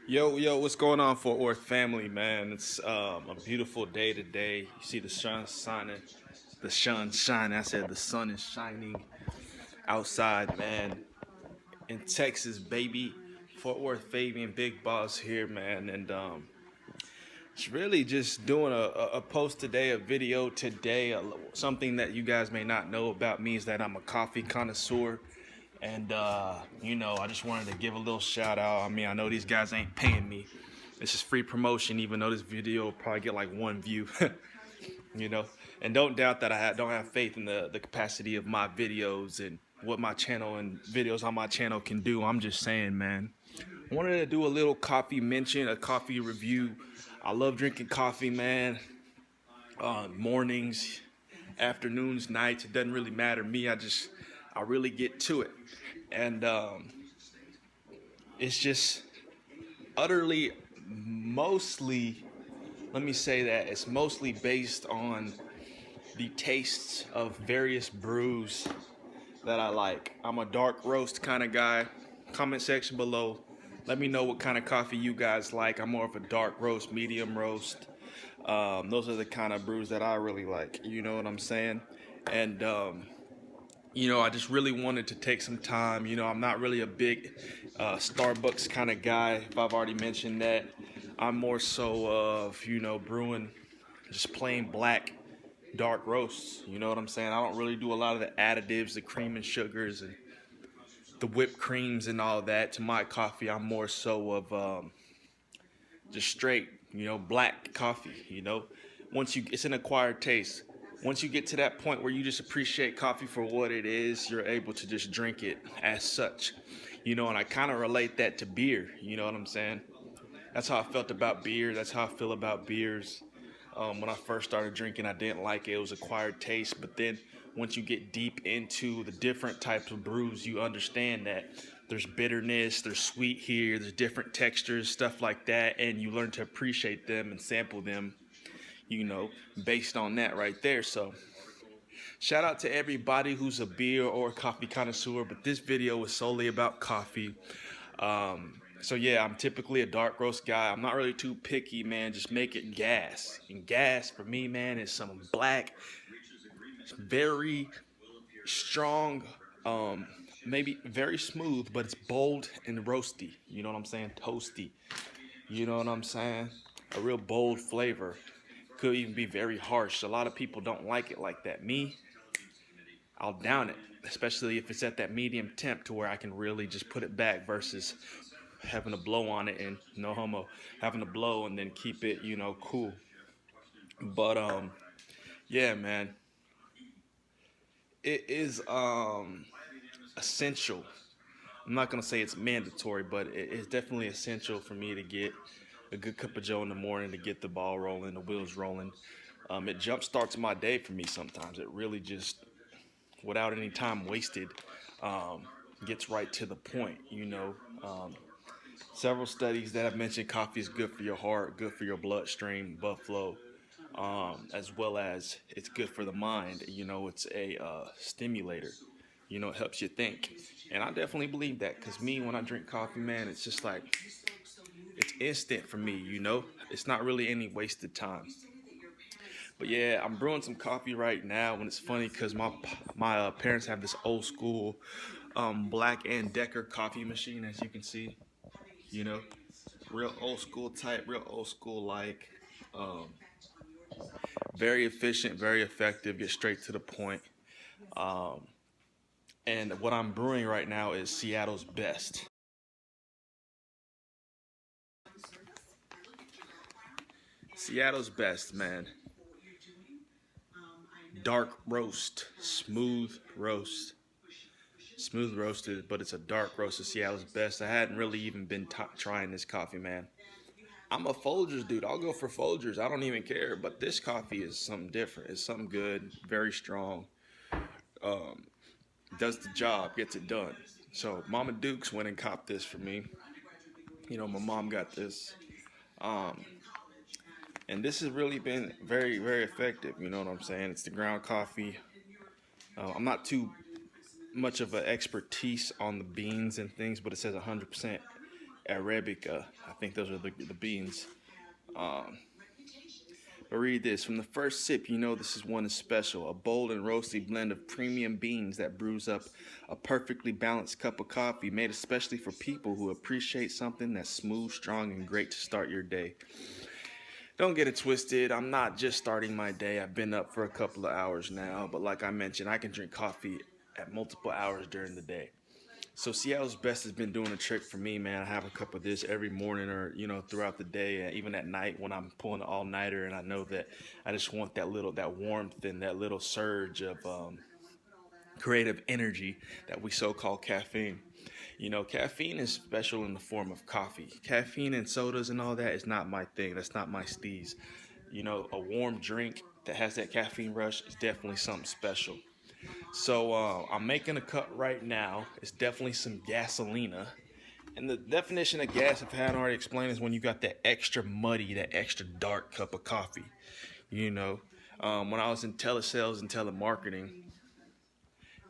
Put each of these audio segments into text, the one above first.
Yo, what's going on, Fort Worth family, man? It's a beautiful day today. You see the sun shining. I said the sun is shining outside, man. In Texas, baby. FortWorthFabian, big boss here, man. And it's really just doing a post today, a video today. Something that you guys may not know about me is that I'm a coffee connoisseur. And, I just wanted to give a little shout out. I mean, I know these guys ain't paying me. This is free promotion, even though this video will probably get like one view, you know. And don't doubt that don't have faith in the capacity of my videos and what my channel and videos on my channel can do. I'm just saying, man. I wanted to do a little coffee mention, a coffee review. I love drinking coffee, man. Mornings, afternoons, nights, it doesn't really matter to me. I really get to it. And it's just utterly, mostly, let me say that it's mostly based on the tastes of various brews that I like. I'm a dark roast kind of guy. Comment section below. Let me know what kind of coffee you guys like. I'm more of a dark roast, medium roast. Those are the kind of brews that I really like. You know what I'm saying? And I just really wanted to take some time. I'm not really a big Starbucks kind of guy, if I've already mentioned that. I'm more so of, brewing just plain black, dark roasts. You know what I'm saying? I don't really do a lot of the additives, the cream and sugars, and the whipped creams and all that to my coffee. I'm more so of just straight, black coffee. It's an acquired taste. Once you get to that point where you just appreciate coffee for what it is, you're able to just drink it as such. And I kind of relate that to beer. You know what I'm saying? That's how I felt about beer. That's how I feel about beers. When I first started drinking, I didn't like it. It was acquired taste. But then once you get deep into the different types of brews, you understand that there's bitterness, there's sweet here, there's different textures, stuff like that. And you learn to appreciate them and sample them, based on that right there. So shout out to everybody who's a beer or coffee connoisseur, but this video is solely about coffee. So yeah, I'm typically a dark roast guy. I'm not really too picky, man. Just make it gas. And gas for me, man, is some black, very strong, maybe very smooth, but it's bold and roasty. You know what I'm saying? Toasty. You know what I'm saying? A real bold flavor. Could even be very harsh. A lot of people don't like it like that. Me, I'll down it, especially if it's at that medium temp to where I can really just put it back versus having to blow on it and no homo, having to blow and then keep it, cool. But yeah, man, it is essential. I'm not gonna say it's mandatory, but it's definitely essential for me to get a good cup of Joe in the morning to get the ball rolling, the wheels rolling. It jump starts my day for me sometimes. It really just, without any time wasted, gets right to the point. Several studies that have mentioned coffee is good for your heart, good for your bloodstream, blood flow, as well as it's good for the mind. It's a stimulator. It helps you think. And I definitely believe that because me, when I drink coffee, man, it's just like, it's instant for me, It's not really any wasted time. But yeah, I'm brewing some coffee right now, and it's funny because my parents have this old school Black and Decker coffee machine, as you can see. You know, real old school type, real old school like. Um, Very efficient, very effective. Get straight to the point. Um, and what I'm brewing right now is Seattle's Best. Seattle's Best, man. Dark roast, smooth roast. Smooth roasted, but it's a dark roast of Seattle's Best. I hadn't really even been trying this coffee, man. I'm a Folgers dude. I'll go for Folgers. I don't even care. But this coffee is something different. It's something good, very strong. Um, does the job, gets it done. So Mama Dukes went and copped this for me. My mom got this. Um, and this has really been very, very effective. You know what I'm saying? It's the ground coffee. I'm not too much of an expertise on the beans and things, but it says 100% Arabica. I think those are the beans. Um, but read this. From the first sip, you know this is one is special. A bold and roasty blend of premium beans that brews up a perfectly balanced cup of coffee made especially for people who appreciate something that's smooth, strong, and great to start your day. Don't get it twisted. I'm not just starting my day. I've been up for a couple of hours now. But like I mentioned, I can drink coffee at multiple hours during the day. So Seattle's Best has been doing a trick for me, man. I have a cup of this every morning or, throughout the day, and even at night when I'm pulling an all-nighter and I know that I just want that warmth and that little surge of creative energy that we so-called caffeine. Caffeine is special in the form of coffee. Caffeine and sodas and all that is not my thing. That's not my steez. A warm drink that has that caffeine rush is definitely something special. So I'm making a cup right now. It's definitely some Gasolina. And the definition of gas, if I hadn't already explained, is when you got that extra muddy, that extra dark cup of coffee. You know, when I was in telesales and telemarketing,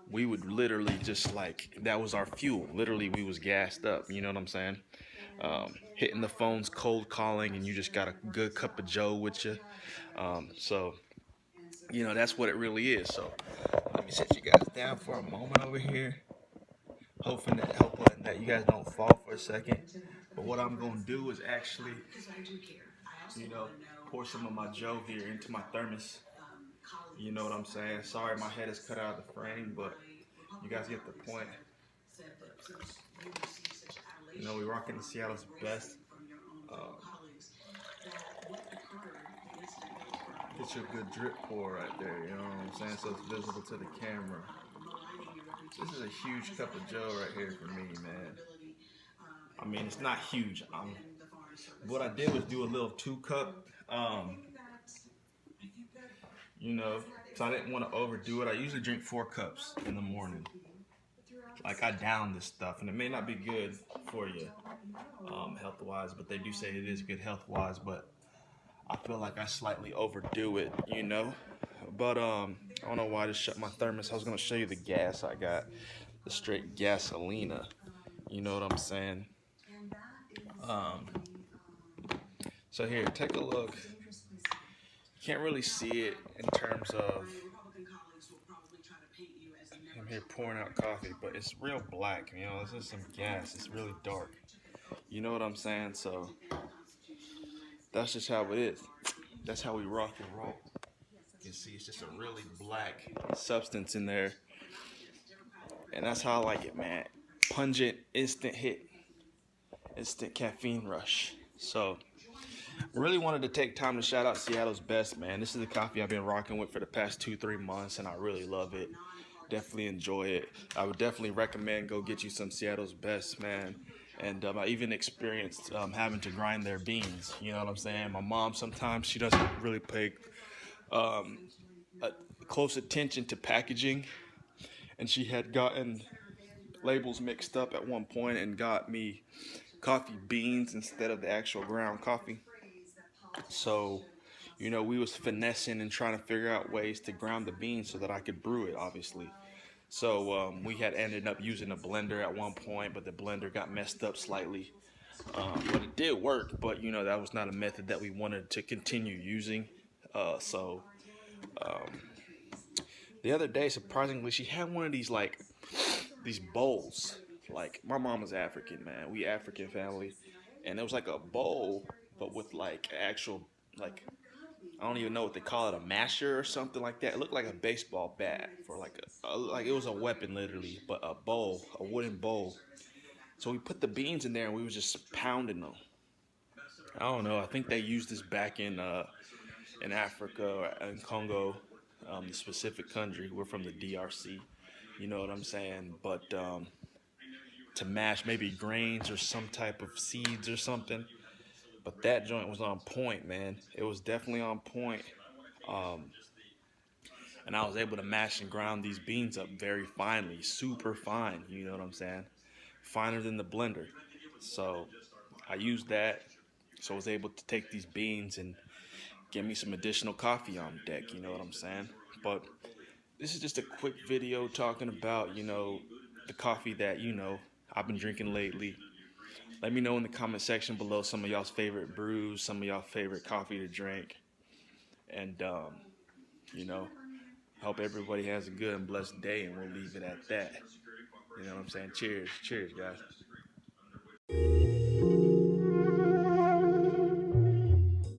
we would literally just that was our fuel. Literally, we was gassed up. You know what I'm saying? Hitting the phones, cold calling, and you just got a good cup of Joe with you. So that's what it really is. So let me set you guys down for a moment over here, hoping that you guys don't fall for a second. But what I'm gonna do is actually, you know, pour some of my Joe here into my thermos. You know what I'm saying? Sorry, my head is cut out of the frame, but you guys get the point. We're rocking the Seattle's Best. Get you a good drip pour right there, you know what I'm saying? So it's visible to the camera. This is a huge cup of Joe right here for me, man. I mean, it's not huge. What I did was do a little 2 cup, so I didn't want to overdo it. I usually drink 4 cups in the morning. Like, I down this stuff, and it may not be good for you, health-wise, but they do say it is good health-wise, but I feel like I slightly overdo it, But I don't know why I just shut my thermos. I was gonna show you the gas I got, the straight Gasolina. You know what I'm saying? Um, so here, take a look. You can't really see it in terms of I'm here pouring out coffee, but it's real black. This is some gas. It's really dark. You know what I'm saying? So that's just how it is. That's how we rock and roll. You can see it's just a really black substance in there. And that's how I like it, man. Pungent, instant hit, instant caffeine rush. So, really wanted to take time to shout out Seattle's Best, man. This is the coffee I've been rocking with for the past 2-3 months, and I really love it. Definitely enjoy it. I would definitely recommend go get you some Seattle's Best, man. And I even experienced having to grind their beans. You know what I'm saying? My mom sometimes she doesn't really pay um, close attention to packaging, and she had gotten labels mixed up at one point and got me coffee beans instead of the actual ground coffee. So, we was finessing and trying to figure out ways to ground the beans so that I could brew it, obviously. So we had ended up using a blender at one point, but the blender got messed up slightly. But it did work, but that was not a method that we wanted to continue using. So the other day, surprisingly, she had one of these bowls. Like, my mom is African, man. We African family, and it was like a bowl, but with actual I don't even know what they call it, a masher or something like that. It looked like a baseball bat for like it was a weapon literally, but a bowl, a wooden bowl. So we put the beans in there and we was just pounding them. I don't know. I think they used this back in Africa or in Congo, the specific country. We're from the DRC. You know what I'm saying? But to mash maybe grains or some type of seeds or something. But that joint was on point, man. It was definitely on point. Um, and I was able to mash and ground these beans up very finely, super fine. You know what I'm saying? Finer than the blender. So I used that. So I was able to take these beans and get me some additional coffee on deck. You know what I'm saying? But this is just a quick video talking about, the coffee that, I've been drinking lately. Let me know in the comment section below some of y'all's favorite brews, some of y'all favorite coffee to drink. And, you know, hope everybody has a good and blessed day, and we'll leave it at that. You know what I'm saying? Cheers. Cheers, guys.